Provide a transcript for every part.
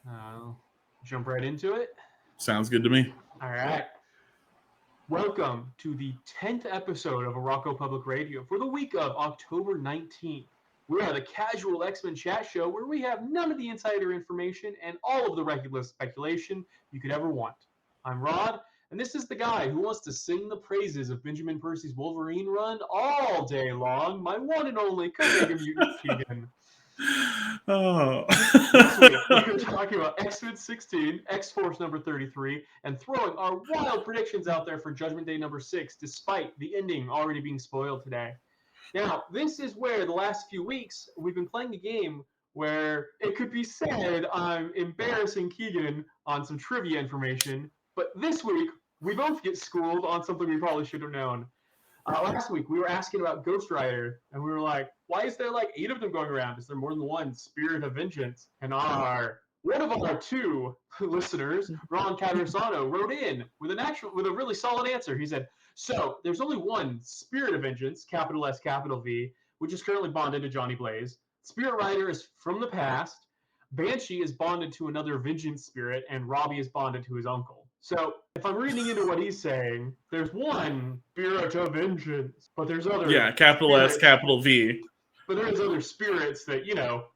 Uh, jump right into it. Sounds good to me. All right. Welcome to the 10th episode of Arakko Public Radio for the week of October 19th. We are the casual X-Men chat show where we have none of the insider information and all of the regular speculation you could ever want. I'm Rod, and this is the guy who wants to sing the praises of Benjamin Percy's Wolverine run all day long, my one and only Omega Mutant Keegan. Oh. This week, we're talking about X-Men 16, X-Force number 33, and throwing our wild predictions out there for Judgment Day number 6, despite the ending already being spoiled today. Now, this is where the last few weeks we've been playing a game where it could be said I'm embarrassing Keegan on some trivia information, but this week we both get schooled on something we probably should have known. Last week, we were asking about Ghost Rider, and we were like, why is there like 8 of them going around? Is there more than one Spirit of Vengeance? And one of our two listeners, Ron Catersano, wrote in with a really solid answer. He said, so there's only one Spirit of Vengeance, capital S, capital V, which is currently bonded to Johnny Blaze. Spirit Rider is from the past. Banshee is bonded to another Vengeance spirit, and Robbie is bonded to his uncle. So, if I'm reading into what he's saying, there's one Spirit of Vengeance, but there's other Yeah, capital S, spirits, capital V. but there's other spirits that,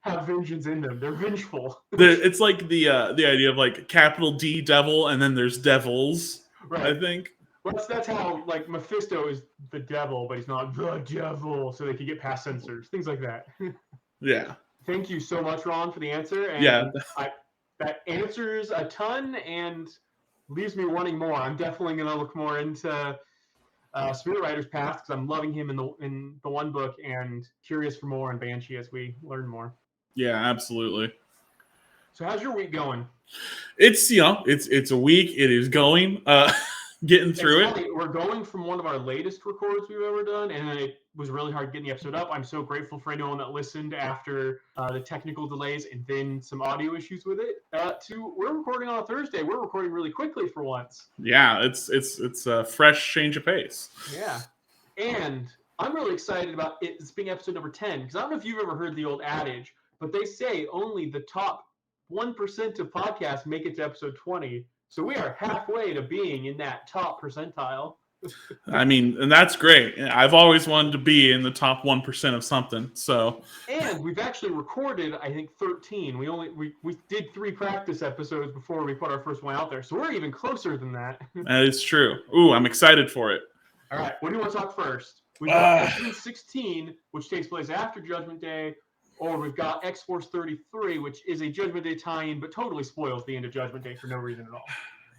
have vengeance in them. They're vengeful. It's like the idea of like capital D devil, and then there's devils. Right. I think. Well, that's how, like, Mephisto is the devil, but he's not the devil, so they can get past censors. Things like that. Yeah. Thank you so much, Ron, for the answer. And Yeah. that answers a ton and leaves me wanting more. I'm definitely going to look more into Spirit Rider's past because I'm loving him in the one book and curious for more on Banshee as we learn more. Yeah, absolutely. So how's your week going? It's it's a week. It is going. Getting through it. Funny, we're going from one of our latest records we've ever done, and it was really hard getting the episode up. I'm so grateful for anyone that listened after the technical delays and then some audio issues with it. We're recording on a Thursday. We're recording really quickly for once. Yeah, it's a fresh change of pace. Yeah, and I'm really excited about it being episode number 10 because I don't know if you've ever heard the old adage, but they say only the top 1% of podcasts make it to episode 20. So we are halfway to being in that top percentile. I mean, and that's great. I've always wanted to be in the top 1% of something. So, and we've actually recorded, I think, 13. We did 3 practice episodes before we put our first one out there, so we're even closer than that. That is true. Ooh, I'm excited for it. All right, what do you want to talk first? We've got X-Men 16, which takes place after Judgment Day, or we've got X-Force 33, which is a Judgment Day tie-in, but totally spoils the end of Judgment Day for no reason at all.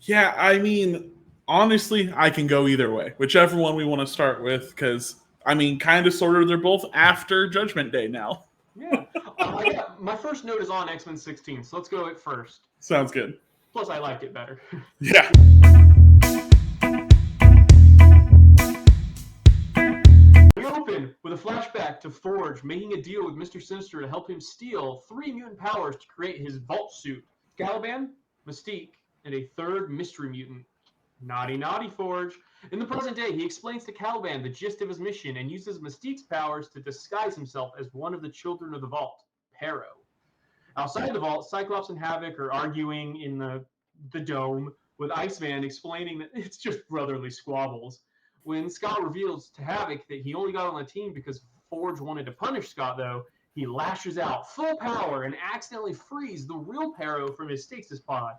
Yeah, I mean, honestly, I can go either way. Whichever one we want to start with, because, I mean, kind of, sort of, they're both after Judgment Day now. Yeah. My first note is on X-Men 16, so let's go it first. Sounds good. Plus, I liked it better. Yeah. We open with a flashback to Forge making a deal with Mr. Sinister to help him steal 3 mutant powers to create his vault suit. Caliban, Mystique, and a third mystery mutant. Naughty, naughty, Forge. In the present day, he explains to Caliban the gist of his mission and uses Mystique's powers to disguise himself as one of the children of the vault, Pero. Outside the vault, Cyclops and Havoc are arguing in the dome, with Iceman explaining that it's just brotherly squabbles. When Scott reveals to Havoc that he only got on the team because Forge wanted to punish Scott, though, he lashes out full power and accidentally frees the real Pero from his stasis pod.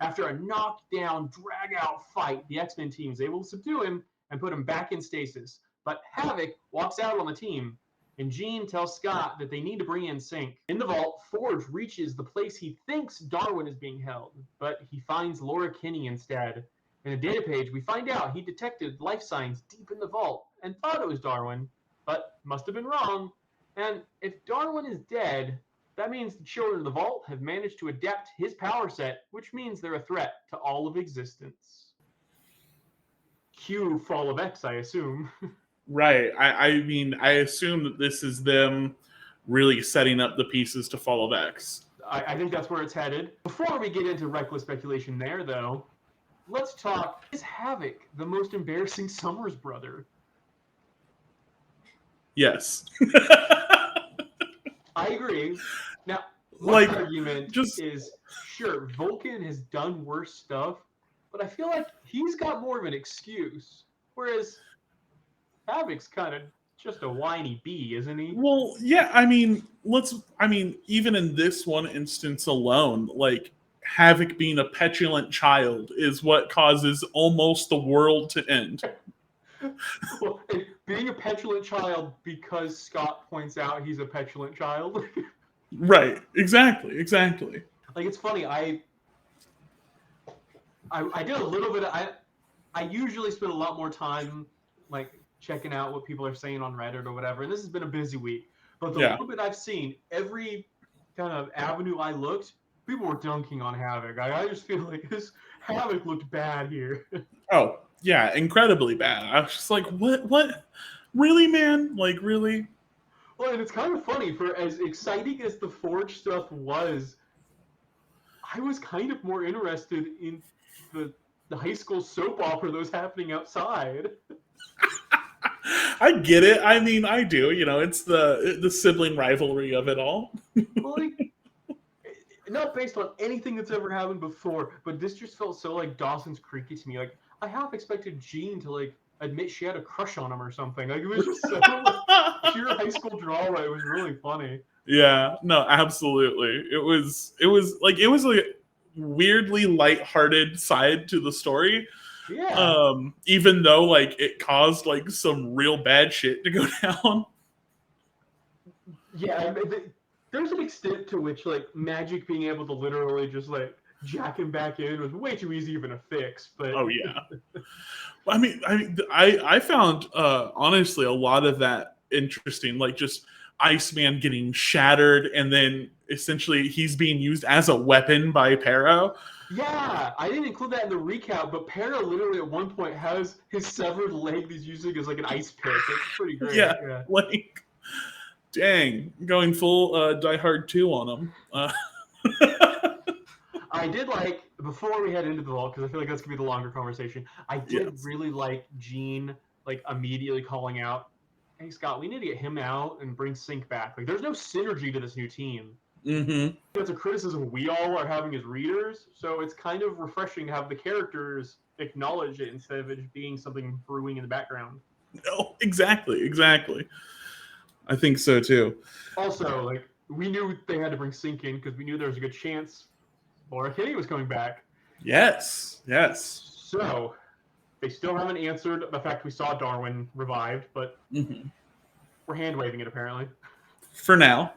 After a knockdown, drag-out fight, the X-Men team is able to subdue him and put him back in stasis. But Havoc walks out on the team, and Jean tells Scott that they need to bring in Sync. In the vault, Forge reaches the place he thinks Darwin is being held, but he finds Laura Kinney instead. In a data page, we find out he detected life signs deep in the vault and thought it was Darwin, but must have been wrong. And if Darwin is dead, that means the children of the vault have managed to adapt his power set, which means they're a threat to all of existence. Cue Fall of X, I assume. Right. I mean, I assume that this is them really setting up the pieces to Fall of X. I think that's where it's headed. Before we get into reckless speculation there, though, let's talk, is Havoc the most embarrassing Summers brother? Yes. I agree. Now, My Like, argument just is, sure, Vulcan has done worse stuff, but I feel like he's got more of an excuse. Whereas Havoc's kind of just a whiny bee, isn't he? well, yeah. I mean, even in this one instance alone, like Havoc being a petulant child is what causes almost the world to end. Well, and being a petulant child because Scott points out he's a petulant child. Right? Exactly. Like it's funny. I did a little bit. I usually spend a lot more time like checking out what people are saying on Reddit or whatever. And this has been a busy week. But the Yeah. little bit I've seen, every kind of avenue I looked, people were dunking on Havoc. I just feel like this Havoc looked bad here. Oh, yeah. Incredibly bad. I was just like, what? Really, man? Like, really? Well, and it's kind of funny for as exciting as the Forge stuff was, I was kind of more interested in the the high school soap opera that was happening outside. I get it. I mean, I do. It's the sibling rivalry of it all. Like, not based on anything that's ever happened before, but this just felt so like Dawson's Creek to me. Like, I half expected Jean to like admit she had a crush on him or something. Like, it was just so like pure high school drama. It was really funny. Yeah, no, absolutely. It was like weirdly lighthearted side to the story. Yeah, Even though like it caused like some real bad shit to go down. yeah. There's an extent to which like Magic being able to literally just like jack him back in was way too easy even to fix. But Oh yeah. I found honestly a lot of that interesting, like just Iceman getting shattered and then essentially he's being used as a weapon by Pero. yeah, I didn't include that in the recap, but Para literally at one point has his severed leg he's using as like an ice pick. It's pretty great. Yeah, Yeah. like dang, going full Die Hard 2 on him. I did like before we head into the vault because I feel like that's gonna be the longer conversation. I did Yes. really like Gene like immediately calling out, "Hey Scott, we need to get him out and bring Sync back. Like, there's no synergy to this new team." Mm-hmm. That's a criticism we all are having as readers, so it's kind of refreshing to have the characters acknowledge it instead of it just being something brewing in the background. No, exactly. I think so too. Also, like we knew they had to bring Sync in because we knew there was a good chance Laura Kinney was coming back. Yes. So they still haven't answered the fact we saw Darwin revived, but Mm-hmm. we're hand waving it apparently. For now.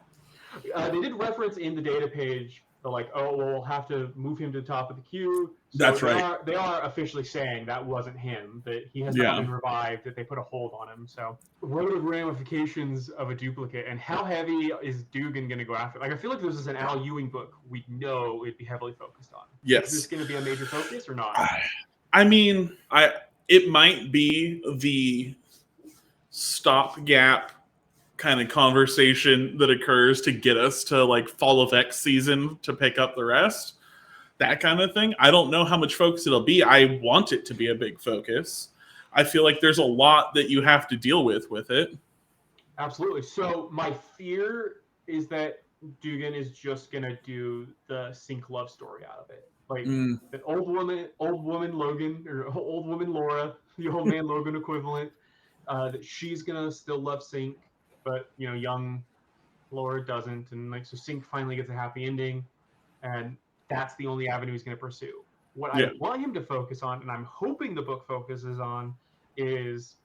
They did reference in the data page, they're like, oh, well, we'll have to move him to the top of the queue. So That's right. they are officially saying that wasn't him, that he has not Yeah. been revived, that they put a hold on him. So what are the ramifications of a duplicate, and how heavy is Dugan going to go after? Like, I feel like this is an Al Ewing book we know it'd be heavily focused on. Yes. Is this going to be a major focus or not? I mean, it might be the stopgap kind of conversation that occurs to get us to like Fall of X season to pick up the rest. That kind of thing. I don't know how much focus it'll be. I want it to be a big focus. I feel like there's a lot that you have to deal with it. Absolutely. So my fear is that Dugan is just gonna do the Sync love story out of it, like the old woman Logan, or old woman Laura, the old man Logan equivalent. That she's gonna still love Sync, but young Laura doesn't, and like so Sync finally gets a happy ending, and that's the only avenue he's gonna pursue. What I Yeah. want him to focus on, and I'm hoping the book focuses on, is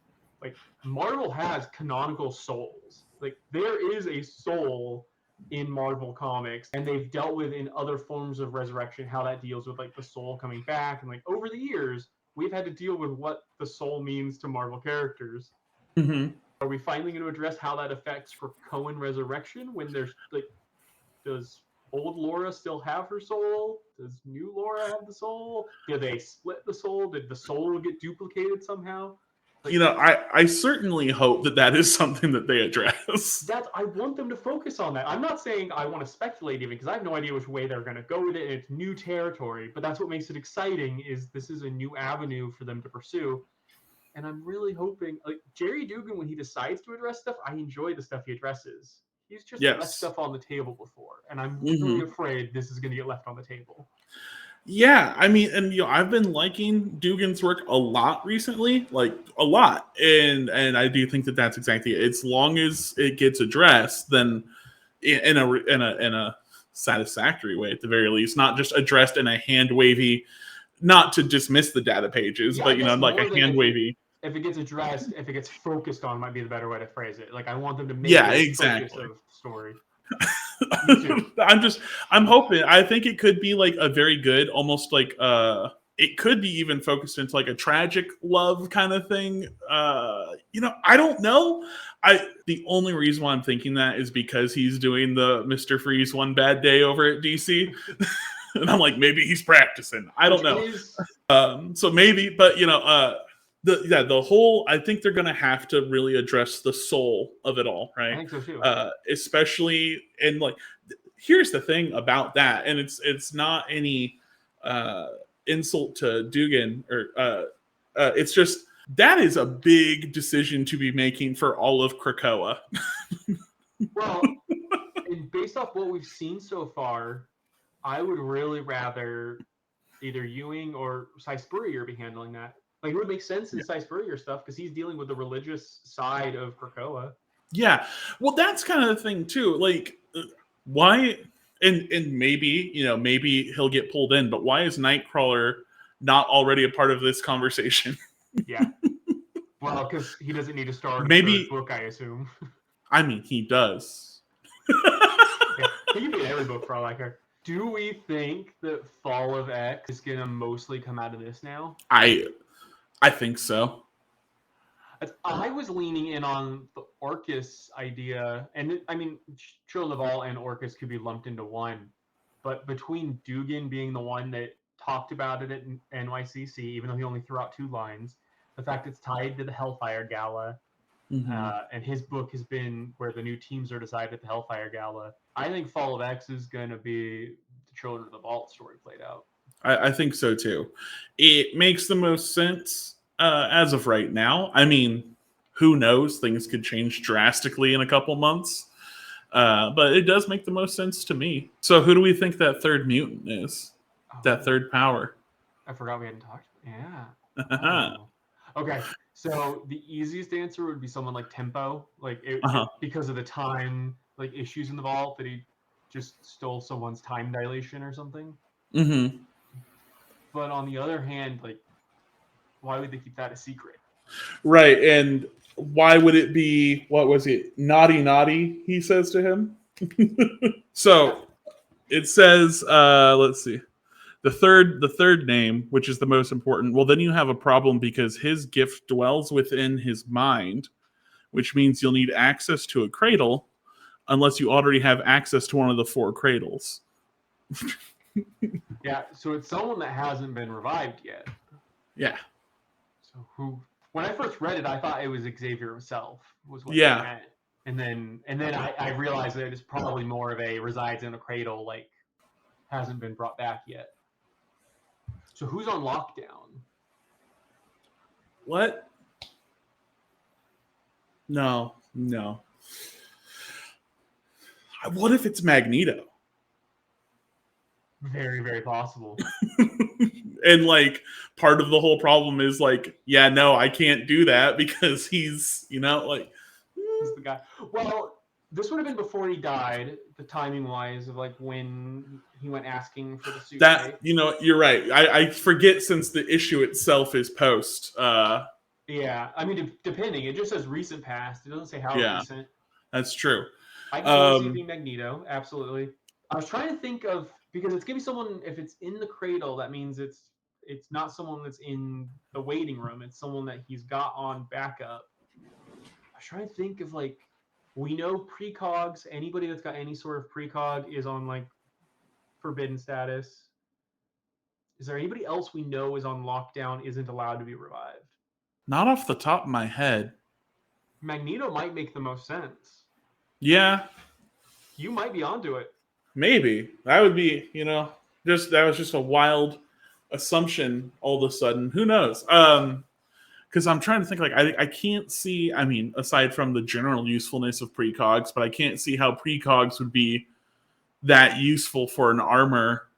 like Marvel has canonical souls. Like there is a soul in Marvel comics, and they've dealt with in other forms of resurrection how that deals with like the soul coming back, and like over the years we've had to deal with what the soul means to Marvel characters. Mm-hmm. Are we finally going to address how that affects for Cohen resurrection when there's like, does old Laura still have her soul? Does new Laura have the soul? Did they split the soul? Did the soul get duplicated somehow? Like I certainly hope that is something that they address. I want them to focus on that. I'm not saying I want to speculate even because I have no idea which way they're going to go with it. And it's new territory, but that's what makes it exciting. Is this is a new avenue for them to pursue, and I'm really hoping like Jerry Dugan when he decides to address stuff, I enjoy the stuff he addresses. He's just left Yes. stuff on the table before, and I'm really afraid this is going to get left on the table. Yeah, I mean, and I've been liking Dugan's work a lot recently, like a lot, and I do think that that's exactly it. As long as it gets addressed, then in a satisfactory way, at the very least, not just addressed in a hand wavy, not to dismiss the data pages, Yeah, but like a hand wavy. If it gets addressed, if it gets focused on, might be the better way to phrase it. Like I want them to make Yeah, it a exactly. focus of the story. Me too. I'm hoping. I think it could be like a very good, almost like it could be even focused into like a tragic love kind of thing. I don't know. The only reason why I'm thinking that is because he's doing the Mr. Freeze One Bad Day over at DC. And I'm like, maybe he's practicing. I don't know. So maybe, but the whole, I think they're gonna have to really address the soul of it all, right? I think so too. Especially in like, here's the thing about that, and it's not any insult to Dugan or it's just that is a big decision to be making for all of Krakoa. Well, and based off what we've seen so far, I would really rather either Ewing or Cy Spurrier be handling that. Like, it would make sense in Cy Spurrier stuff because he's dealing with the religious side of Krakoa. Yeah, well, that's kind of the thing too. Like, why? And maybe maybe he'll get pulled in, but why is Nightcrawler not already a part of this conversation? Yeah. Well, because he doesn't need to start Maybe a book, I assume. I mean, he does. Yeah, he can be in every book for all I care. Do we think that Fall of X is gonna mostly come out of this now? I think so. I was leaning in on the Orcus idea, and I mean, Children of All and Orcus could be lumped into one. But between Dugan being the one that talked about it at NYCC, even though he only threw out 2 lines, the fact it's tied to the Hellfire Gala, and his book has been where the new teams are decided at the Hellfire Gala. I think Fall of X is going to be the Children of the Vault story played out. I think so too. It makes the most sense as of right now. I mean, who knows? Things could change drastically in a couple months. But it does make the most sense to me. So who do we think that third mutant is? That third power? I forgot we hadn't talked. Yeah. Okay. So the easiest answer would be someone like Tempo, like because of the time like issues in the vault that he just stole someone's time dilation or something. Mm-hmm. But on the other hand, like, why would they keep that a secret? Right, and why would it be? What was it? Naughty, naughty. He says to him. So it says, let's see. The third name, which is the most important, well, then you have a problem because his gift dwells within his mind, which means you'll need access to a cradle unless you already have access to one of the 4 cradles. Yeah, so it's someone that hasn't been revived yet. Yeah. So who? When I first read it, I thought it was Xavier himself was what Yeah. he meant. And then I realized that it's probably more of a resides in a cradle, like hasn't been brought back yet. So who's on lockdown? What? No. What if it's Magneto? Very, very possible. And like part of the whole problem is like, yeah, no, I can't do that because he's, like he's the guy. Well, this would have been before he died, the timing wise of like when he went asking for the suit. That, right? You're right. I forget since the issue itself is post. Yeah, I mean, depending. It just says recent past. It doesn't say how recent. That's true. I can totally see it being Magneto. Absolutely. I was trying to think of, because it's gonna be someone. If it's in the cradle, that means it's not someone that's in the waiting room. It's someone that he's got on backup. I was trying to think of like, we know precogs. Anybody that's got any sort of precog is on like forbidden status. Is there anybody else we know is on lockdown, isn't allowed to be revived? Not off the top of my head. Magneto might make the most sense. Yeah. You might be onto it. Maybe. That would be, that was just a wild assumption all of a sudden. Who knows? Because because I'm trying to think, like, I can't see, I mean, aside from the general usefulness of precogs, but I can't see how precogs would be that useful for an armor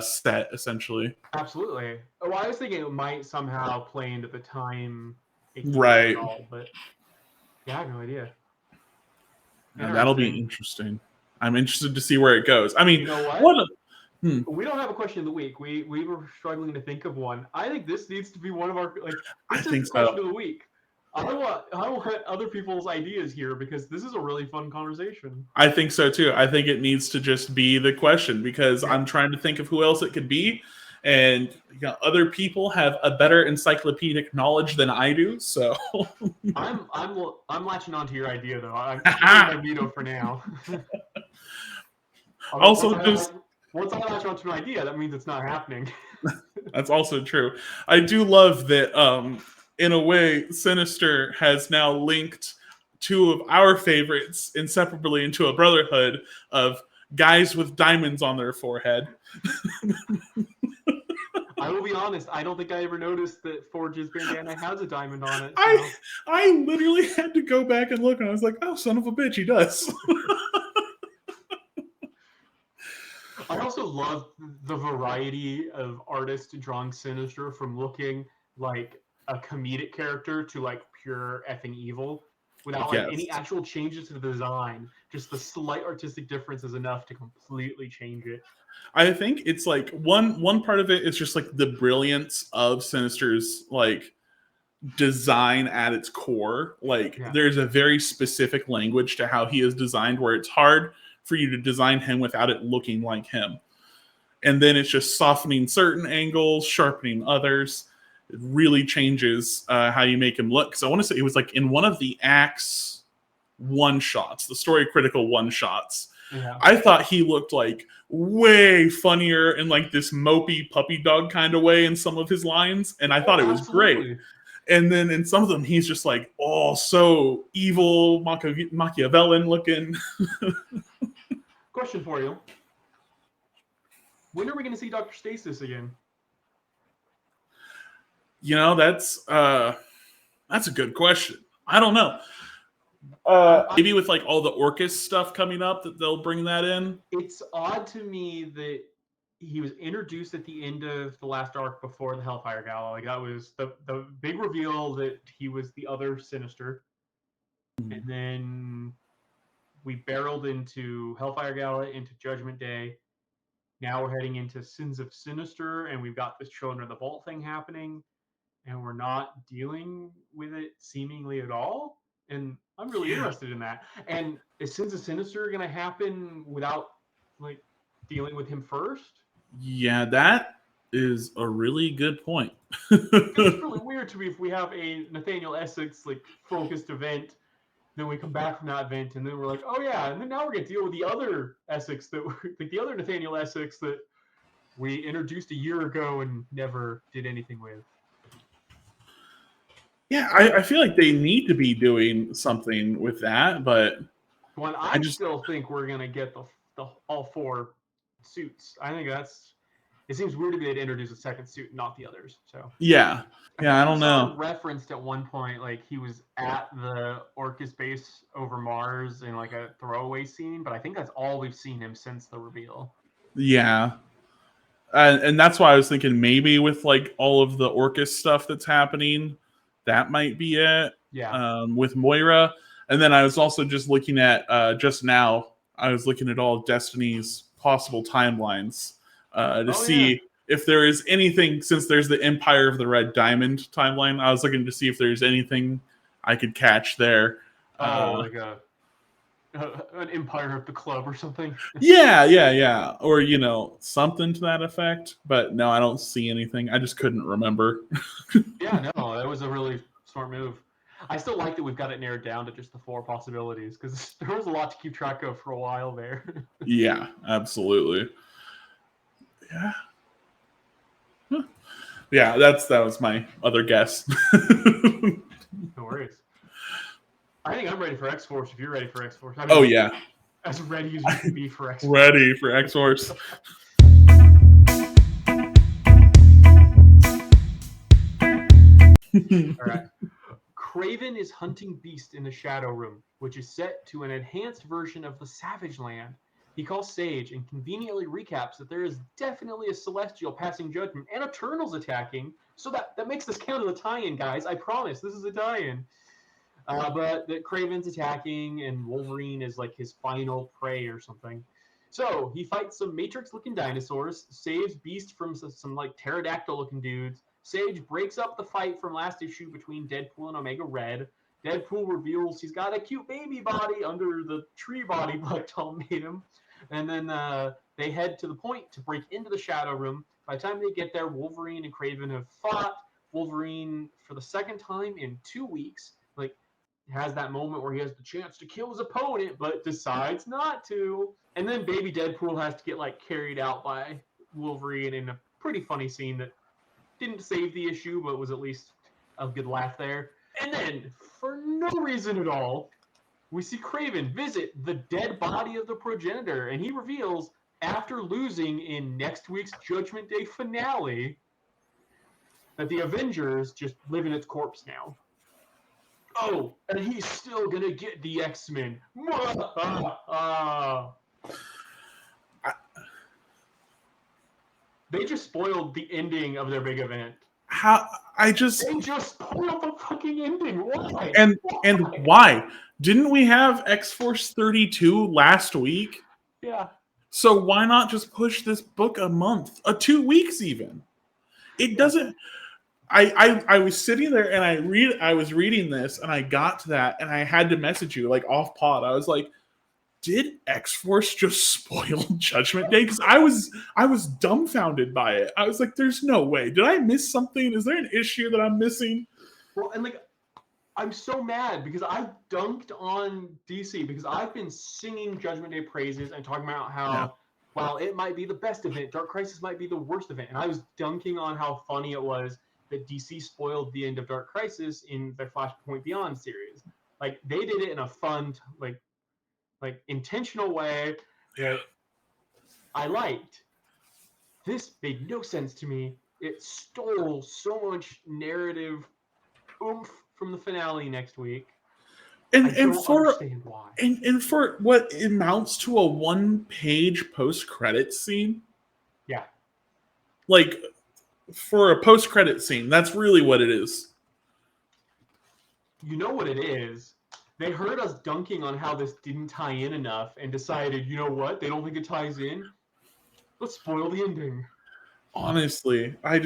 set, essentially. Absolutely. Well, I was thinking it might somehow play into the time it keeps Right. at all, but yeah, I have no idea. Now, that'll be interesting. I'm interested to see where it goes. I mean, you know what? Hmm. We don't have a question of the week. We were struggling to think of one. I think this needs to be one of our this is the question of the week. I want other people's ideas here because this is a really fun conversation. I think so too. I think it needs to just be the question because I'm trying to think of who else it could be, and other people have a better encyclopedic knowledge than I do. So I'm latching onto your idea though. I'm keeping my veto for now. Also, once I latch onto an idea, that means it's not happening. That's also true. I do love that. In a way, Sinister has now linked two of our favorites inseparably into a brotherhood of guys with diamonds on their forehead. I will be honest, I don't think I ever noticed that Forge's bandana has a diamond on it. So. I literally had to go back and look, and I was like, oh, son of a bitch, he does. I also love the variety of artists drawing Sinister from looking like a comedic character to like pure effing evil without like any actual changes to the design. Just the slight artistic difference is enough to completely change it. I think it's like one part of it is just like the brilliance of Sinister's like design at its core. Like there's a very specific language to how he is designed where it's hard for you to design him without it looking like him. And then it's just softening certain angles, sharpening others. It really changes how you make him look. So I want to say it was like in one of the Axe one-shots, the story critical one-shots. Yeah. I thought he looked like way funnier in like this mopey puppy dog kind of way in some of his lines. And I thought it was great. And then in some of them, he's just like, oh, so evil, Machiavellian looking. Question for you. When are we going to see Dr. Stasis again? You know, that's a good question. I don't know. Maybe with like all the Orcus stuff coming up that they'll bring that in. It's odd to me that he was introduced at the end of the last arc before the Hellfire Gala. Like that was the big reveal that he was the other Sinister. And then we barreled into Hellfire Gala, into Judgment Day. Now we're heading into Sins of Sinister, and we've got this Children of the Vault thing happening, and we're not dealing with it seemingly at all. And I'm really interested in that. And is Sins of Sinister going to happen without like dealing with him first? Yeah, that is a really good point. It's really weird to me if we have a Nathaniel Essex like focused event, then we come back from that event, and then we're like, oh yeah, and then now we're going to deal with the other Essex like the other Nathaniel Essex that we introduced a year ago and never did anything with. Yeah, I feel like they need to be doing something with that, but I still think we're gonna get the all four suits. I think it seems weird to me to introduce a second suit, not the others. So yeah, I don't know. Referenced at one point, like he was at the Orcus base over Mars in like a throwaway scene, but I think that's all we've seen him since the reveal. Yeah. And that's why I was thinking maybe with like all of the Orcus stuff that's happening, that might be it. Yeah. With Moira. And then I was also just looking at, just now, I was looking at all of Destiny's possible timelines to see if there is anything, since there's the Empire of the Red Diamond timeline, I was looking to see if there's anything I could catch there. Like an Empire of the Club or something. Yeah. Or, something to that effect. But no, I don't see anything. I just couldn't remember. Yeah, no, that was a really smart move. I still like that we've got it narrowed down to just the 4 possibilities because there was a lot to keep track of for a while there. Yeah, absolutely. Yeah. Huh. Yeah, that was my other guess. No worries. I think I'm ready for X-Force if you're ready for X-Force. Oh, yeah. As ready as you can be for X-Force. Ready for X-Force. All right. Craven is hunting Beast in the Shadow Room, which is set to an enhanced version of the Savage Land. He calls Sage and conveniently recaps that there is definitely a Celestial passing judgment and Eternals attacking. So that makes this count as a tie-in, guys. I promise, this is a tie-in. But that Craven's attacking and Wolverine is like his final prey or something. So he fights some Matrix-looking dinosaurs, saves Beast from some like pterodactyl-looking dudes. Sage breaks up the fight from last issue between Deadpool and Omega Red. Deadpool reveals he's got a cute baby body under the tree body Black Tom made him. And then they head to the point to break into the Shadow Room. By the time they get there, Wolverine and Craven have fought. Wolverine, for the second time in 2 weeks, like has that moment where he has the chance to kill his opponent, but decides not to. And then baby Deadpool has to get like carried out by Wolverine in a pretty funny scene that didn't save the issue, but was at least a good laugh there. And then, for no reason at all, we see Craven visit the dead body of the progenitor, and he reveals, after losing in next week's Judgment Day finale, that the Avengers just live in its corpse now. Oh, and he's still gonna get the X-Men. They just spoiled the ending of their big event. They just spoiled the fucking ending. Why? And why? Didn't we have X-Force 32 last week? Yeah. So why not just push this book a month, 2 weeks even? It doesn't. I was sitting there and I was reading this and I got to that and I had to message you like off pod. I was like, did X-Force just spoil Judgment Day? Because I was dumbfounded by it. I was like, there's no way. Did I miss something? Is there an issue that I'm missing? Well, and like, I'm so mad because I dunked on DC because I've been singing Judgment Day praises and talking about how, while it might be the best event, Dark Crisis might be the worst event. And I was dunking on how funny it was that DC spoiled the end of Dark Crisis in their Flashpoint Beyond series. Like, they did it in a fun, like intentional way that I liked. This made no sense to me. It stole so much narrative oomph from the finale next week. And I don't understand why. And for what amounts to a 1-page post-credit scene? Yeah. Like, for a post-credit scene, that's really what it is. You know what it is? They heard us dunking on how this didn't tie in enough and decided, you know what? They don't think it ties in. Let's spoil the ending. Honestly, I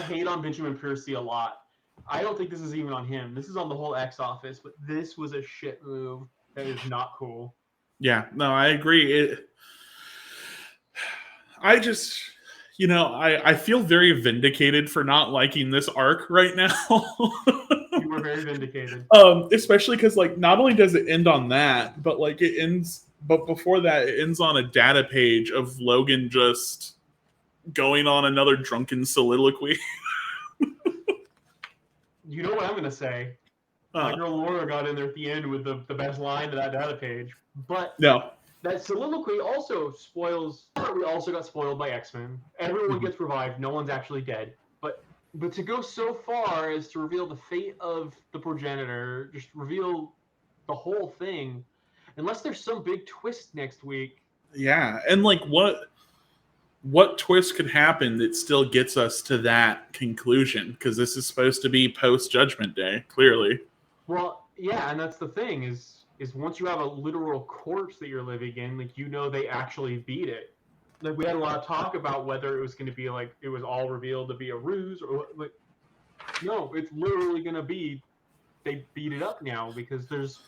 hate on Benjamin Piercy a lot. I don't think this is even on him. This is on the whole X office, but this was a shit move. That is not cool. Yeah, no, I agree. I feel very vindicated for not liking this arc right now. You were very vindicated. Especially because, like, not only does it end on that, but like but before that, it ends on a data page of Logan just going on another drunken soliloquy. You know what I'm gonna say? My girl Laura got in there at the end with the best line to that data page, but no. That soliloquy also spoils. We also got spoiled by X-Men. Everyone gets revived. No one's actually dead. But to go so far as to reveal the fate of the progenitor, just reveal the whole thing, unless there's some big twist next week. Yeah, and like what twist could happen that still gets us to that conclusion? Because this is supposed to be post Judgment Day, clearly. Well, yeah, and that's the thing is once you have a literal corpse that you're living in, like, you know, they actually beat it. Like, we had a lot of talk about whether it was going to be like it was all revealed to be a ruse or like, no, it's literally going to be they beat it up now because there's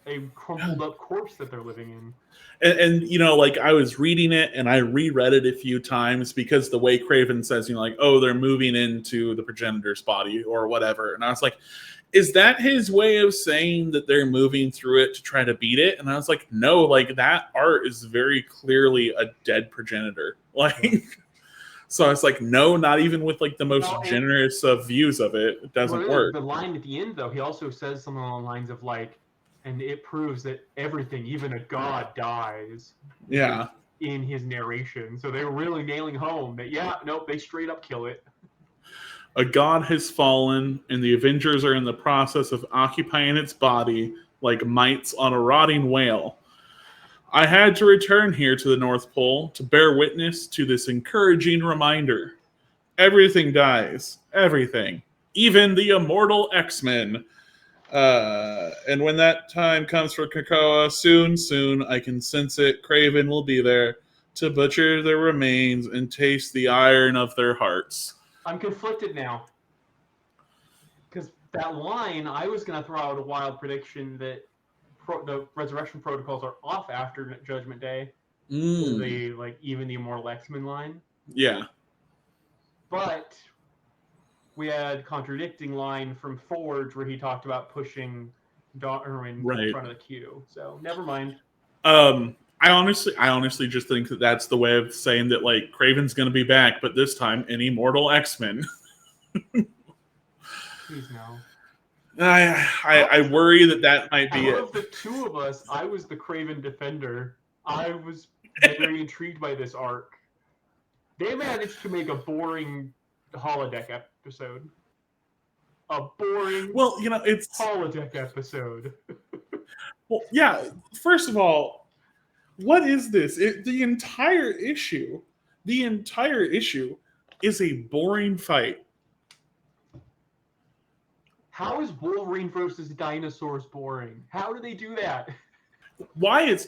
a crumpled up corpse that they're living in. And you know, like, I was reading it and I reread it a few times because the way Craven says, you know, like, oh, they're moving into the progenitor's body or whatever. And I was like, is that his way of saying that they're moving through it to try to beat it? And I was like, no, like, that art is very clearly a dead progenitor. Like, so I was like, no, not even with like the most generous of views of it. It doesn't work. The line at the end, though, he also says something along the lines of like, and it proves that everything, even a god, dies. Yeah. In his narration. So they were really nailing home that, yeah, nope, they straight up kill it. A god has fallen, and the Avengers are in the process of occupying its body like mites on a rotting whale. I had to return here to the North Pole to bear witness to this encouraging reminder. Everything dies. Everything. Even the immortal X-Men. And when that time comes for Krakoa, soon, I can sense it, Kraven will be there to butcher their remains and taste the iron of their hearts. I'm conflicted now. Because that line, I was going to throw out a wild prediction that the resurrection protocols are off after Judgment Day. The even the immortal X-Men line. Yeah. But we had contradicting line from Forge where he talked about pushing Darwin in front of the queue. So never mind. I honestly just think that that's the way of saying that, like, Kraven's going to be back, but this time an immortal X-Men. Please no. I worry that might be it. Out of the two of us, I was the Kraven defender. I was very intrigued by this arc. They managed to make a boring holodeck episode. A boring it's holodeck episode. Well, yeah, first of all, what is this? The entire issue is a boring fight. How is Wolverine versus dinosaurs boring? How do they do that? Why is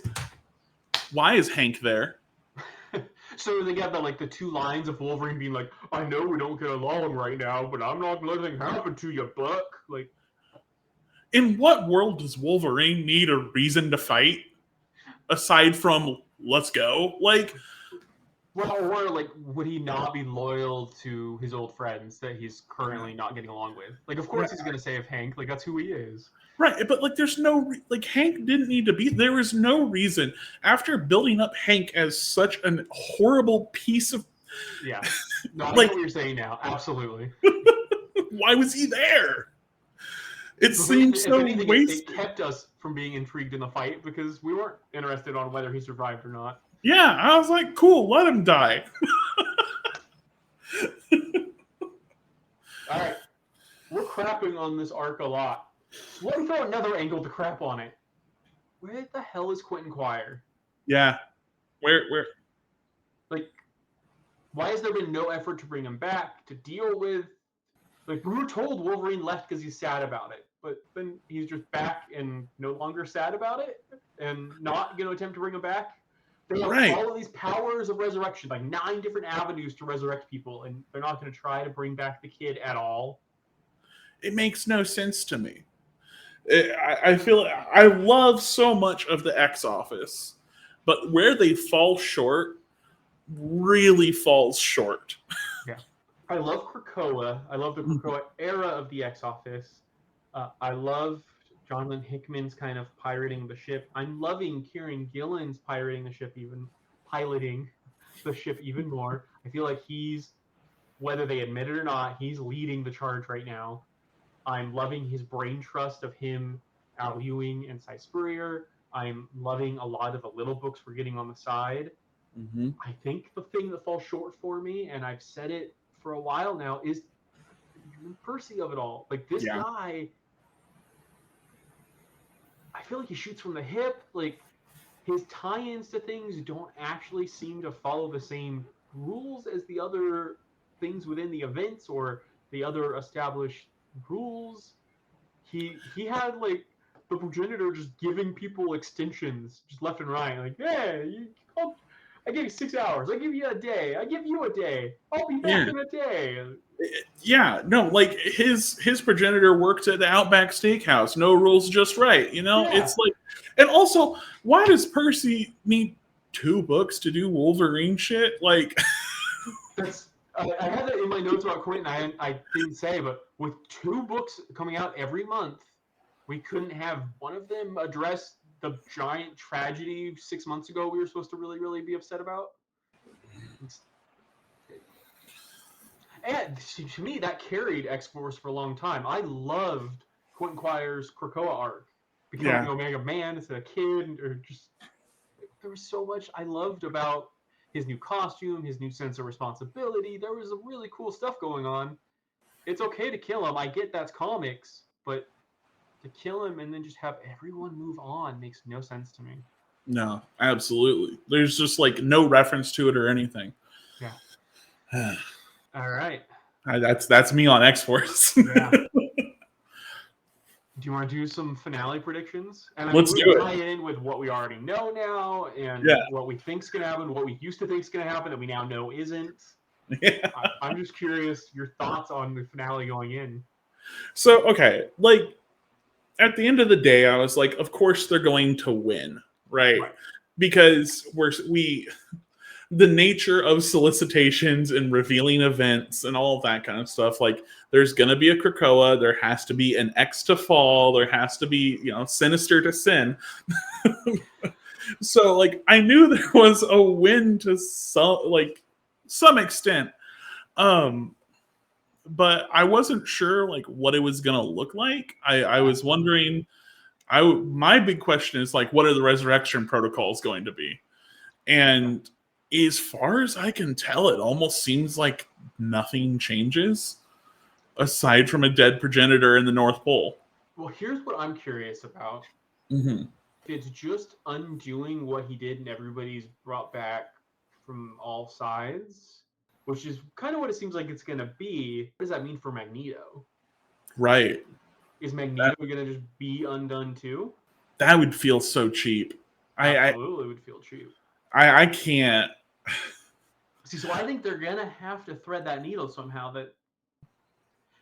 Hank there? So they got the two lines of Wolverine being like, I know we don't get along right now, but I'm not letting it happen to you, Buck. Like, in what world does Wolverine need a reason to fight aside from let's go? Like, well, or like, would he not be loyal to his old friends that he's currently not getting along with? Like, of course he's gonna save Hank. Like, that's who he is. Right, but like, there's no Hank didn't need to be. There was no reason after building up Hank as such a horrible piece of. Yeah, no, I know what you're saying now. Absolutely. Why was he there? It seems so wasted. It kept us from being intrigued in the fight because we weren't interested on whether he survived or not. Yeah, I was like, cool, let him die. All right, we're crapping on this arc a lot. Let me throw another angle to crap on it. Where the hell is Quentin Quire? Yeah, where? Like, why has there been no effort to bring him back to deal with? Like, we were told Wolverine left because he's sad about it, but then he's just back and no longer sad about it, and not going to attempt to bring him back. They have all of these powers of resurrection, like 9 different avenues to resurrect people, and they're not going to try to bring back the kid at all. It makes no sense to me. I feel I love so much of the X Office, but where they fall short really falls short. Yeah, I love Krakoa. I love the Krakoa era of the X Office. I love Jonathan Hickman's kind of pirating the ship. I'm loving Kieran Gillen's piloting the ship even more. I feel like he's, whether they admit it or not, he's leading the charge right now. I'm loving his brain trust of him, Al Ewing, and Cy Spurrier. I'm loving a lot of the little books we're getting on the side. Mm-hmm. I think the thing that falls short for me, and I've said it for a while now, is Percy of it all. Like, this guy, I feel like he shoots from the hip. Like, his tie-ins to things don't actually seem to follow the same rules as the other things within the events or the other established rules. He had like the progenitor just giving people extensions just left and right. Like, hey, I give you 6 hours. I give you a day. I give you a day. I'll be back in a day. Yeah, no, like his progenitor worked at the Outback Steakhouse. No rules, just right. It's like, and also, why does Percy need 2 books to do Wolverine shit? Like, I had that in my notes about Quentin. I didn't say, but with 2 books coming out every month, we couldn't have one of them address the giant tragedy 6 months ago we were supposed to really, really be upset about. And to me, that carried X-Force for a long time. I loved Quentin Quire's Krakoa arc. Becoming Omega Man as a kid, or just, there was so much I loved about his new costume, his new sense of responsibility. There was some really cool stuff going on. it's okay to kill him. I get that's comics, but to kill him and then just have everyone move on makes no sense to me. No, absolutely. There's just like no reference to it or anything. Yeah. All right. That's me on X Force. Yeah. Do you want to do some finale predictions? And I mean, Let's we do can it. tie it in with what we already know now and Yeah. what we think's going to happen, what we used to think's going to happen that we now know isn't. Yeah. I'm just curious your thoughts on the finale going in. So, okay, like at the end of the day, I was like, of course they're going to win, right? Right. Because we the nature of solicitations and revealing events and all of that kind of stuff. Like, there's going to be a Krakoa, there has to be an X to fall, there has to be, sinister to sin. So, like, I knew there was a win to some extent. But I wasn't sure like what it was going to look like. I was wondering. My big question is like, what are the resurrection protocols going to be? And as far as I can tell, it almost seems like nothing changes aside from a dead progenitor in the North Pole. Well, here's what I'm curious about. Mm-hmm. If it's just undoing what he did and everybody's brought back from all sides, which is kind of what it seems like it's going to be, what does that mean for Magneto? Right. Is Magneto That going to just be undone too? that would feel so cheap. I Absolutely would feel cheap. I can't. See, so I think they're going to have to thread that needle somehow that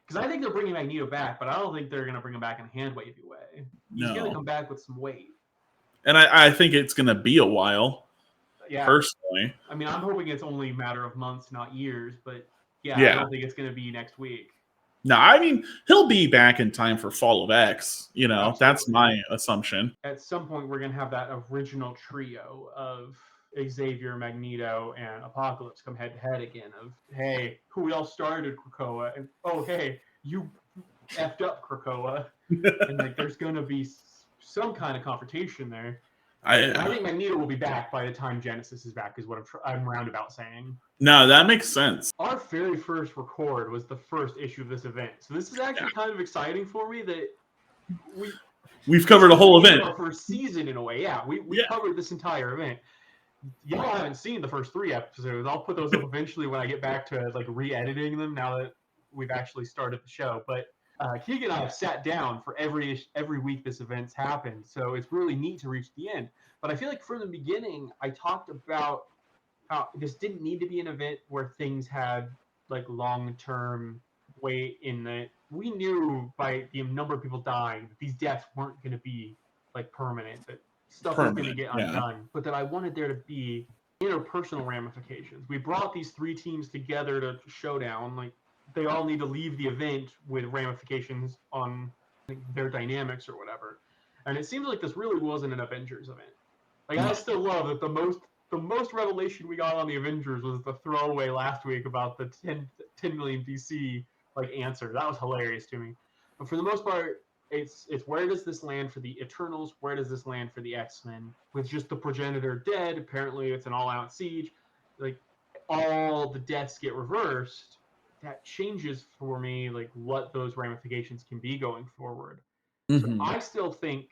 because I think they're bringing Magneto back, but I don't think they're going to bring him back in a hand wavy way. He's going to No. come back with some weight. And I think it's going to be a while, Yeah. personally. I mean, I'm hoping it's only a matter of months, not years, but yeah, I Yeah. don't think it's going to be next week. No, I mean, he'll be back in time for Fall of X. That's Absolutely. my assumption. At some point, we're going to have that original trio of Xavier, Magneto, and Apocalypse come head to head again. Of hey, who else started Krakoa? And oh, hey, you effed up Krakoa. And like, there's going to be some kind of confrontation there. And I think Magneto will be back by the time Genesis is back, is what I'm roundabout saying. No, that makes sense. Our very first record was the first issue of this event. So this is actually kind of exciting for me that we've covered a whole event. Our first season in a way. Yeah, we covered this entire event. Y'all haven't seen the first 3 episodes. I'll put those up eventually when I get back to like re-editing them now that we've actually started the show. But Keegan and I have sat down for every week this event's happened. So it's really neat to reach the end. But I feel like from the beginning, I talked about how this didn't need to be an event where things had like long-term weight in that we knew by the number of people dying that these deaths weren't going to be like permanent, that stuff was going to get undone, but that I wanted there to be interpersonal ramifications. We brought these 3 teams together to showdown. Like, they all need to leave the event with ramifications on their dynamics or whatever. And it seems like this really wasn't an Avengers event. Like, I still love that the most revelation we got on the Avengers was the throwaway last week about the 10 million DC like answer. That was hilarious to me. But for the most part, it's where does this land for the Eternals? Where does this land for the X-Men? With just the progenitor dead, apparently it's an all-out siege. Like, all the deaths get reversed. That changes for me like what those ramifications can be going forward. So I still think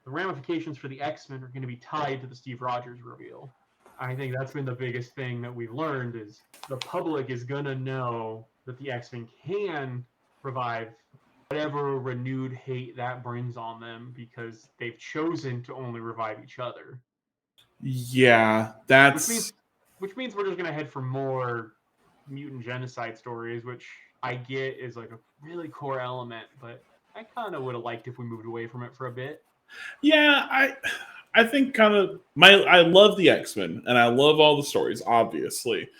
the ramifications for the X-Men are going to be tied to the Steve Rogers reveal. I think that's been the biggest thing that we've learned is the public is going to know that the X-Men can revive whatever renewed hate that brings on them because they've chosen to only revive each other. Yeah, which means we're just going to head for more mutant genocide stories, which I get is like a really core element, but I kind of would have liked if we moved away from it for a bit. Yeah, I think kind of I love the X-Men and I love all the stories, obviously.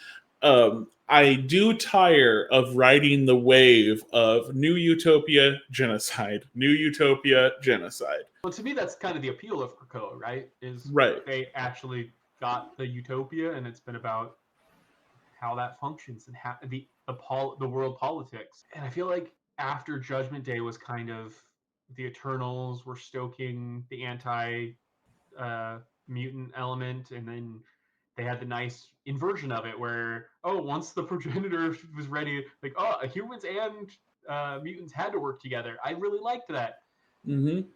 I do tire of riding the wave of New Utopia genocide, New Utopia genocide. Well, to me, that's kind of the appeal of Krakoa, right? Is right. They actually got the utopia, and it's been about how that functions and how the world politics. And I feel like after Judgment Day was kind of the Eternals were stoking the anti mutant element, and then they had the nice inversion of it where once the progenitor was ready, like humans and mutants had to work together. I really liked that. Mm-hmm.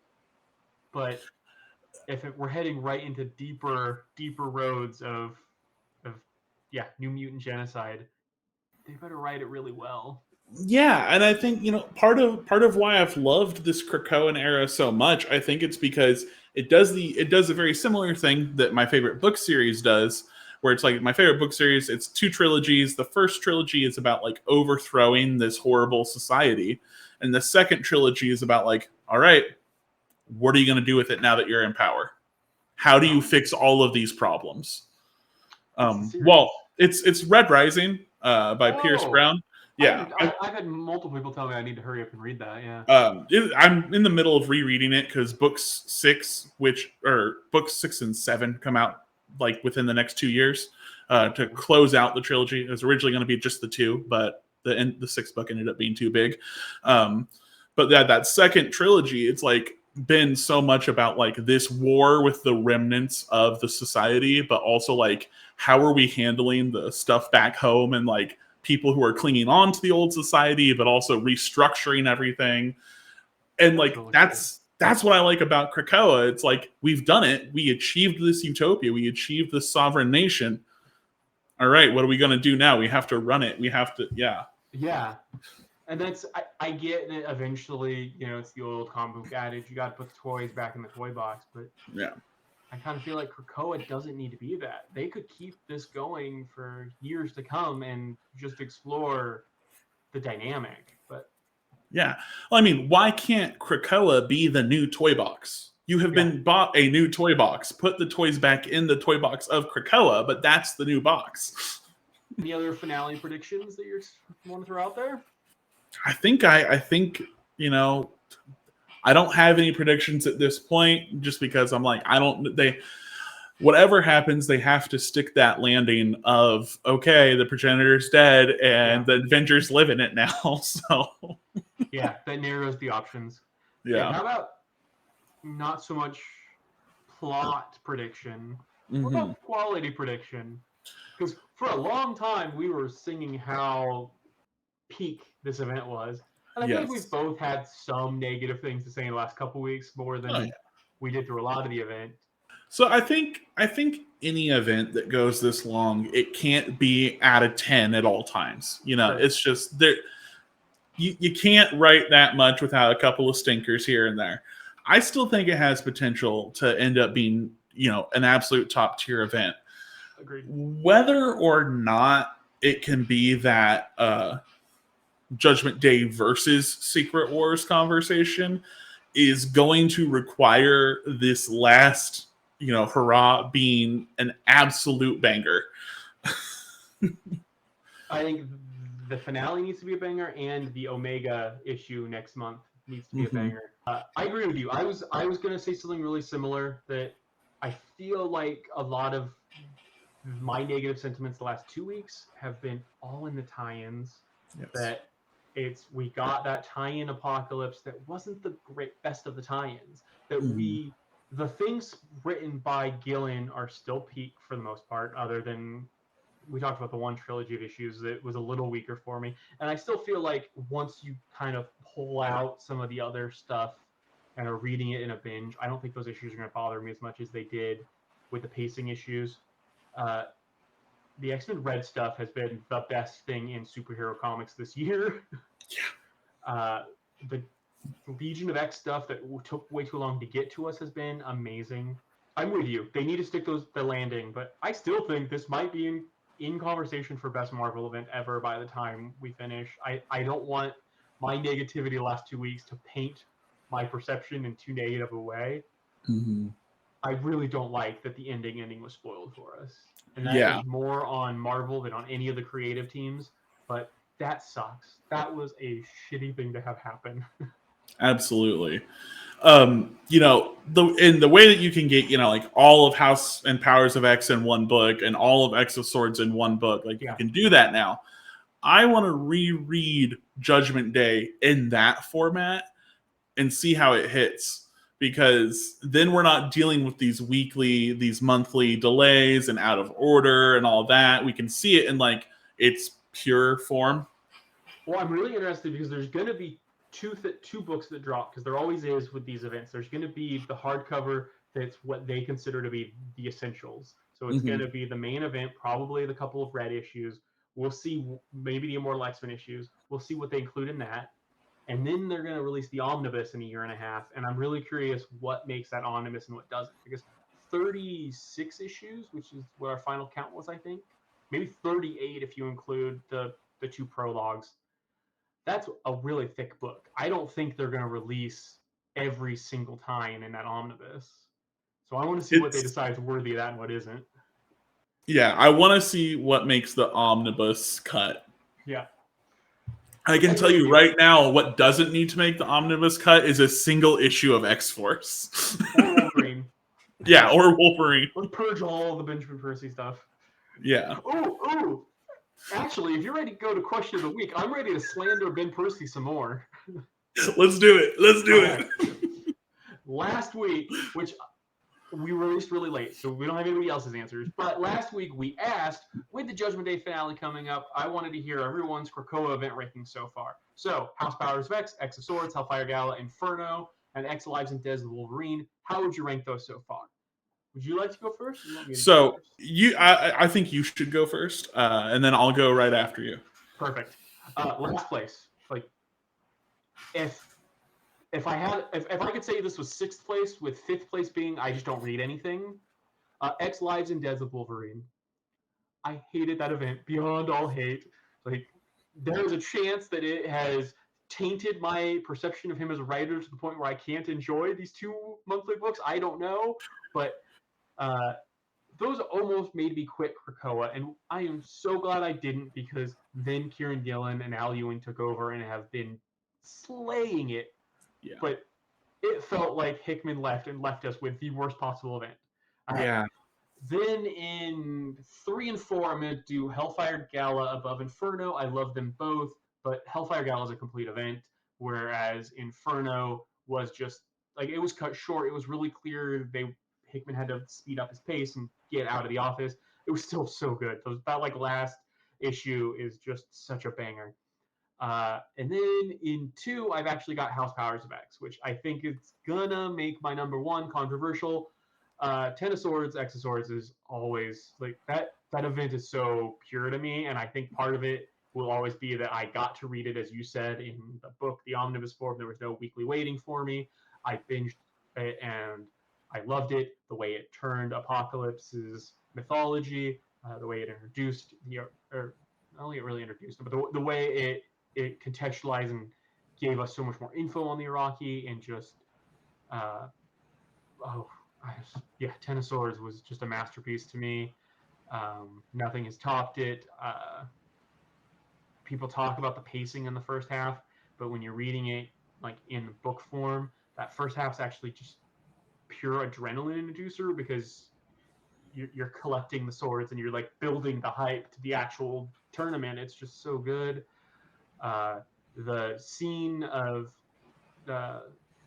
But if we're heading right into deeper roads of New Mutant genocide, they better write it really well. Yeah, and I think part of why I've loved this Krakoan era so much. I think it's because it does a very similar thing that my favorite book series does, where it's like my favorite book series. It's two trilogies. The first trilogy is about like overthrowing this horrible society, and the second trilogy is about like, all right, what are you going to do with it now that you're in power? How do you fix all of these problems? What's the series? Well, it's Red Rising by Pierce Oh, Brown. Yeah, I've had multiple people tell me I need to hurry up and read that. Yeah. I'm in the middle of rereading it because books 6 and 7 come out like within the next 2 years to close out the trilogy. It was originally going to be just the two, but the sixth book ended up being too big. But that second trilogy, it's like been so much about like this war with the remnants of the society, but also like how are we handling the stuff back home and like people who are clinging on to the old society, but also restructuring everything. And like that's what I like about Krakoa. It's like we've done it. We achieved this utopia. We achieved this sovereign nation. All right, what are we going to do now? We have to run it. We have to, Yeah. And I get that eventually, it's the old comic book adage, you got to put the toys back in the toy box, but yeah. I kind of feel like Krakoa doesn't need to be that. They could keep this going for years to come and just explore the dynamic. But yeah, well, I mean, why can't Krakoa be the new toy box? You have been bought a new toy box. Put the toys back in the toy box of Krakoa, but that's the new box. Any other finale predictions that you want to throw out there? I think I don't have any predictions at this point, just because I'm like, whatever happens, they have to stick that landing of, okay, the progenitor's dead and the Avengers live in it now. So yeah, that narrows the options. Yeah. How about not so much plot prediction? Mm-hmm. What about quality prediction? Because for a long time we were singing how peak this event was. And I think we've both had some negative things to say in the last couple weeks, more than we did through a lot of the event. So I think any event that goes this long, it can't be out of 10 at all times. It's just there. You can't write that much without a couple of stinkers here and there. I still think it has potential to end up being, an absolute top tier event. Agreed. Whether or not it can be that Judgment Day versus Secret Wars conversation is going to require this last, hurrah being an absolute banger. I think the finale needs to be a banger, and the Omega issue next month needs to be a banger. I agree with you. I was going to say something really similar, that I feel like a lot of my negative sentiments the last 2 weeks have been all in the tie-ins. Yes. That we got that tie-in apocalypse that wasn't the best of the tie-ins. That the things written by Gillen are still peak for the most part, other than we talked about the one trilogy of issues that was a little weaker for me. And I still feel like once you kind of pull out some of the other stuff and are reading it in a binge, I don't think those issues are going to bother me as much as they did with the pacing issues. The X-Men Red stuff has been the best thing in superhero comics this year. The Legion of X stuff that took way too long to get to us has been amazing. I'm with you. They need to stick the landing, but I still think this might be in conversation for best Marvel event ever by the time we finish. I don't want my negativity the last 2 weeks to paint my perception in too negative a way. I really don't like that the ending was spoiled for us. And that is more on Marvel than on any of the creative teams, but that sucks. That was a shitty thing to have happen. Absolutely. The way that you can get, like all of House and Powers of X in one book and all of X of Swords in one book, like you can do that now. I want to reread Judgment Day in that format and see how it hits, because then we're not dealing with these monthly delays and out of order and all that. We can see it in like its pure form. Well, I'm really interested because there's going to be two books that drop, because there always is with these events. There's going to be the hardcover that's what they consider to be the essentials. So it's going Mhm. to be the main event, probably the couple of red issues. We'll see maybe the Immortal X-Men issues. We'll see what they include in that. And then they're going to release the omnibus in a year and a half. And I'm really curious what makes that omnibus and what doesn't. Because 36 issues, which is what our final count was, I think. Maybe 38 if you include the two prologues. That's a really thick book. I don't think they're going to release every single time in that omnibus. So I want to see what they It's decide is worthy of that and what isn't. Yeah, I want to see what makes the omnibus cut. Yeah. I Which can I tell agree with you you. right now, what doesn't need to make the omnibus cut is a single issue of X-Force. Or Wolverine. Yeah, or Wolverine. Let's purge all the Benjamin Percy stuff. Yeah. Ooh. Actually, if you're ready to go to question of the week, I'm ready to slander Ben Percy some more. Let's do it. Let's do it. Last week, which we released really late, so we don't have anybody else's answers. But last week we asked, with the Judgment Day finale coming up, I wanted to hear everyone's Krakoa event rankings so far. So, House Powers of X, X of Swords, Hellfire Gala, Inferno, and X Lives and Deaths of Wolverine. How would you rank those so far? Would you like to go first? Or you want me to go So first? I think you should go first, and then I'll go right after you. Perfect. Last place. Like, if I could say this was sixth place, with fifth place being I just don't read anything. X Lives and Deaths of Wolverine. I hated that event beyond all hate. Like, there's a chance that it has tainted my perception of him as a writer to the point where I can't enjoy these two monthly books. I don't know, but uh, those almost made me quit Krakoa, and I am so glad I didn't, because then Kieran Gillen and Al Ewing took over and have been slaying it. Yeah. But it felt like Hickman left and left us with the worst possible event. Yeah. Then in 3 and 4, I'm going to do Hellfire Gala above Inferno. I love them both, but Hellfire Gala is a complete event, whereas Inferno was just like, it was cut short. It was really clear Hickman had to speed up his pace and get out of the office. It was still so good. That like last issue is just such a banger. And then in 2, I've actually got House Powers of X, which I think is gonna make my number 1 controversial. Ten of Swords, X of Swords is always like that. That event is so pure to me, and I think part of it will always be that I got to read it, as you said, in the book, the omnibus form. There was no weekly waiting for me. I binged it, and I loved it. The way it turned Apocalypse's mythology, the way it introduced or not only it really introduced it, but the way it contextualized and gave us so much more info on the Iraqi, and just uh, oh yeah, Ten of Swords was just a masterpiece to me. Nothing has topped it. People talk about the pacing in the first half, but when you're reading it like in book form, that first half's actually just pure adrenaline inducer, because you're collecting the swords and you're like building the hype to the actual tournament. It's just so good. The scene of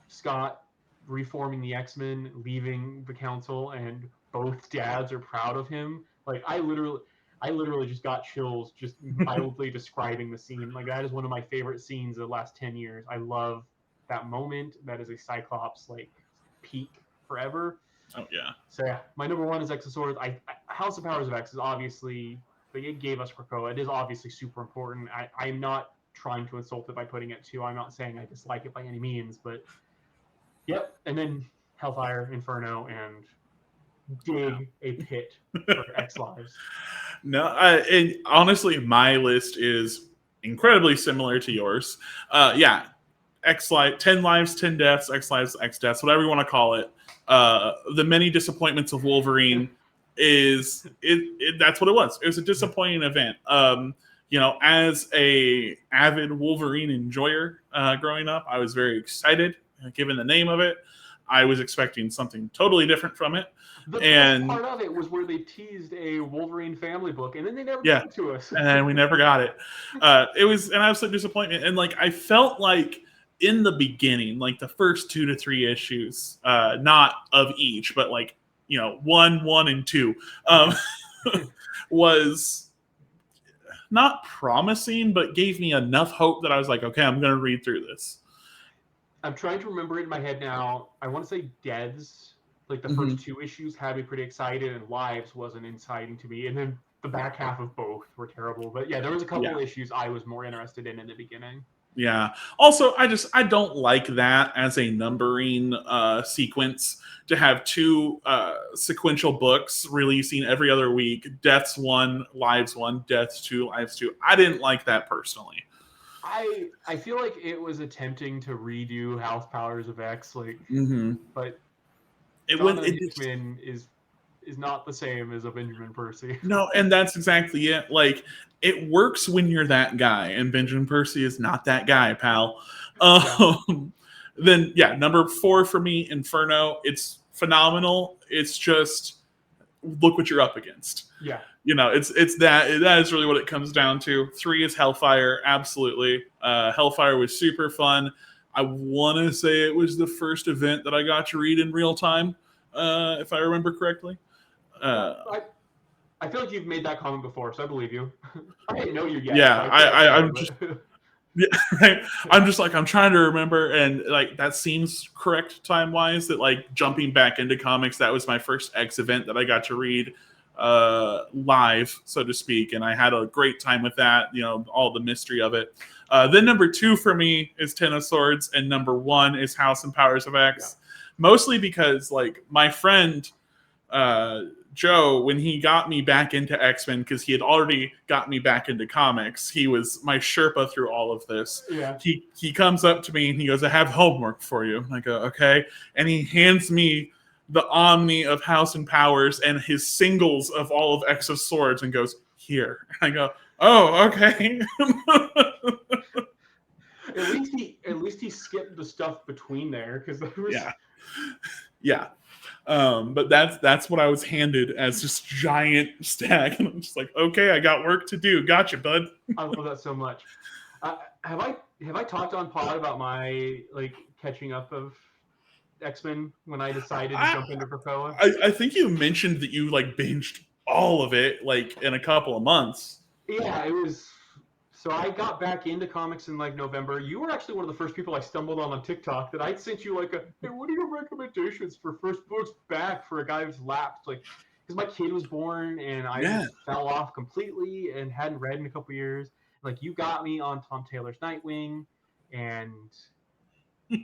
Scott reforming the X-Men, leaving the council, and both dads are proud of him. Like, I literally just got chills just mildly describing the scene. Like, that is one of my favorite scenes of the last 10 years. I love that moment. That is a Cyclops like peak forever. Oh yeah. So yeah, my number 1 is X of Swords. House of Powers of X is obviously, like, it gave us Krakoa. It is obviously super important. I'm not trying to insult it by putting it 2. I'm not saying I dislike it by any means, but yep. And then Hellfire, Inferno, and dig a pit for X Lives. No, and honestly, my list is incredibly similar to yours. Yeah, X life, 10 lives, 10 deaths, X lives, X deaths, whatever you want to call it. The many disappointments of Wolverine is that's what it was. It was a disappointing event. As a avid Wolverine enjoyer growing up, I was very excited, given the name of it. I was expecting something totally different from it. The And best part of it was where they teased a Wolverine family book, and then they never yeah, gave it to us. and we never got it. It was an absolute disappointment. And like, I felt like in the beginning, like the first 2 to 3 issues, not of each, but like, 1, 1, and 2, was not promising, but gave me enough hope that I was like, okay, I'm going to read through this. I'm trying to remember it in my head now. I want to say Deads, like the first 2 issues, had me pretty excited, and Lives wasn't exciting to me. And then the back half of both were terrible. But yeah, there was a couple issues I was more interested in the beginning. Yeah. Also, I don't like that as a numbering sequence to have 2 sequential books releasing every other week. Deaths 1, Lives 1, Deaths 2, Lives 2. I didn't like that personally. I feel like it was attempting to redo House Powers of X, like, but Jonathan Hickman is not the same as a Benjamin Percy. No, and that's exactly it. Like, it works when you're that guy, and Benjamin Percy is not that guy, pal. Then, number 4 for me, Inferno. It's phenomenal. It's just, look what you're up against. Yeah. It's that is really what it comes down to. 3 is Hellfire, absolutely. Hellfire was super fun. I want to say it was the first event that I got to read in real time, if I remember correctly. I feel like you've made that comment before, so I believe you. I didn't know you yet. Yeah, so I'm just. Yeah, I'm just like, I'm trying to remember, and like that seems correct time wise. That like jumping back into comics, that was my first X event that I got to read live, so to speak, and I had a great time with that. All the mystery of it. Then number 2 for me is Ten of Swords, and number 1 is House and Powers of X. Mostly because like my friend Joe, when he got me back into X-Men, because he had already got me back into comics, he was my Sherpa through all of this. Yeah. He comes up to me and he goes, I have homework for you. I go, okay. And he hands me the Omni of House and Powers and his singles of all of X of Swords and goes, here. And I go, oh, okay. At least he skipped the stuff between there, because there was... Yeah. But that's what I was handed as this giant stack, and I'm just like, okay, I got work to do. Gotcha, bud. I love that so much. Have I talked on pod about my like catching up of X-Men when I decided to jump into Krakoa? I think you mentioned that you like binged all of it like in a couple of months. Yeah, it was. So I got back into comics in like November. You were actually one of the first people I stumbled on TikTok that I'd sent you like hey, what are your recommendations for first books back for a guy who's lapsed? Like, because my kid was born and I just fell off completely and hadn't read in a couple years. Like, you got me on Tom Taylor's Nightwing and a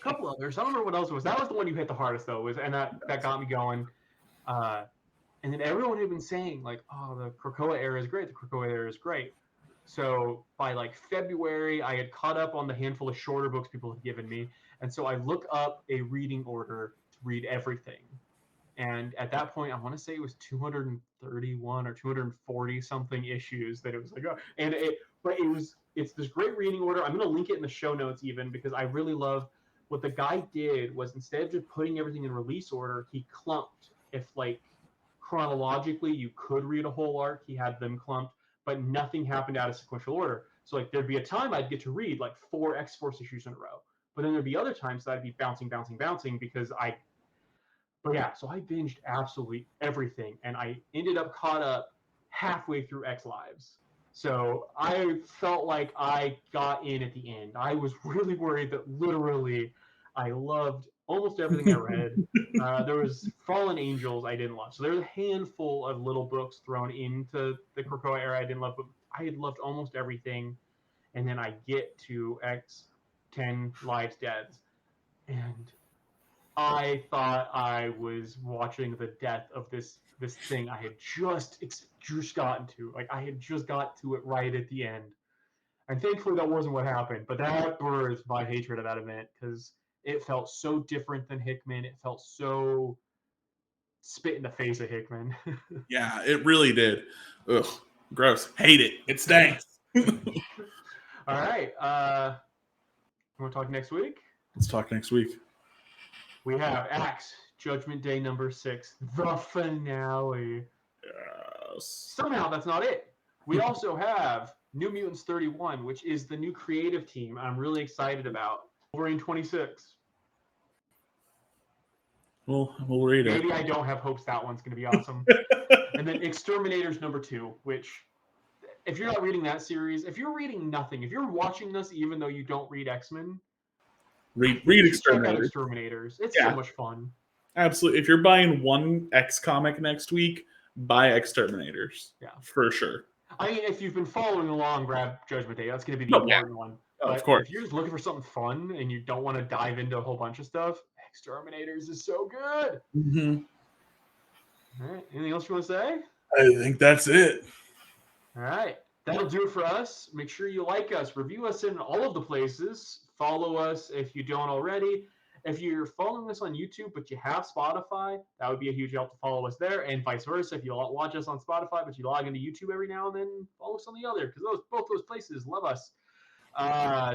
couple others. I don't remember what else it was. That was the one you hit the hardest though, and that got me going. And then everyone had been saying like, oh, the Krakoa era is great. The Krakoa era is great. So by like February, I had caught up on the handful of shorter books people had given me. And so I look up a reading order to read everything. And at that point, I want to say it was 231 or 240 something issues that it was like, oh, and it's this great reading order. I'm going to link it in the show notes even, because I really love what the guy did was, instead of just putting everything in release order, he clumped. If like chronologically you could read a whole arc, he had them clumped, but nothing happened out of sequential order. So like there'd be a time I'd get to read like 4 X-Force issues in a row, but then there'd be other times that I'd be bouncing because so I binged absolutely everything, and I ended up caught up halfway through X Lives. So I felt like I got in at the end. I was really worried that literally I loved almost everything I read. There was Fallen Angels I didn't love. So there's a handful of little books thrown into the Krakoa era I didn't love, but I had loved almost everything. And then I get to X10 Lives Deads, and I thought I was watching the death of this thing I had just gotten to. Like, I had just got to it right at the end. And thankfully that wasn't what happened, but that birthed my hatred of that event, because it felt so different than Hickman. It felt so spit in the face of Hickman. Yeah, it really did. Ugh, gross. Hate it. It stinks. All right. Want to talk next week? Let's talk next week. We have Axe Judgment Day number 6, the finale. Yes. Somehow that's not it. We also have New Mutants 31, which is the new creative team I'm really excited about. Wolverine 26. Well, we'll read it. Maybe I don't have hopes that one's going to be awesome. And then Exterminators number 2, which if you're not reading that series, if you're reading nothing, if you're watching this even though you don't read X-Men, Read you should check out Exterminators. Exterminators. It's so much fun. Absolutely. If you're buying one X comic next week, buy Exterminators. Yeah. For sure. I mean, if you've been following along, grab Judgment Day. That's going to be the important one. Oh, But of course. if you're just looking for something fun and you don't want to dive into a whole bunch of stuff, Exterminators is so good. Mm-hmm. All right. Anything else you want to say? I think that's it. All right. That'll do it for us. Make sure you like us, review us in all of the places. Follow us if you don't already. If you're following us on YouTube but you have Spotify, that would be a huge help to follow us there, and vice versa. If you watch us on Spotify but you log into YouTube every now and then, follow us on the other, because both those places love us.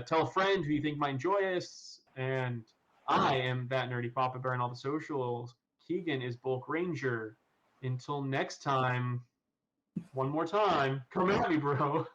Tell a friend who you think might enjoy us. And I am that nerdy Papa Bear on all the socials. Keegan is Bulk Ranger. Until next time, one more time, come at me, bro.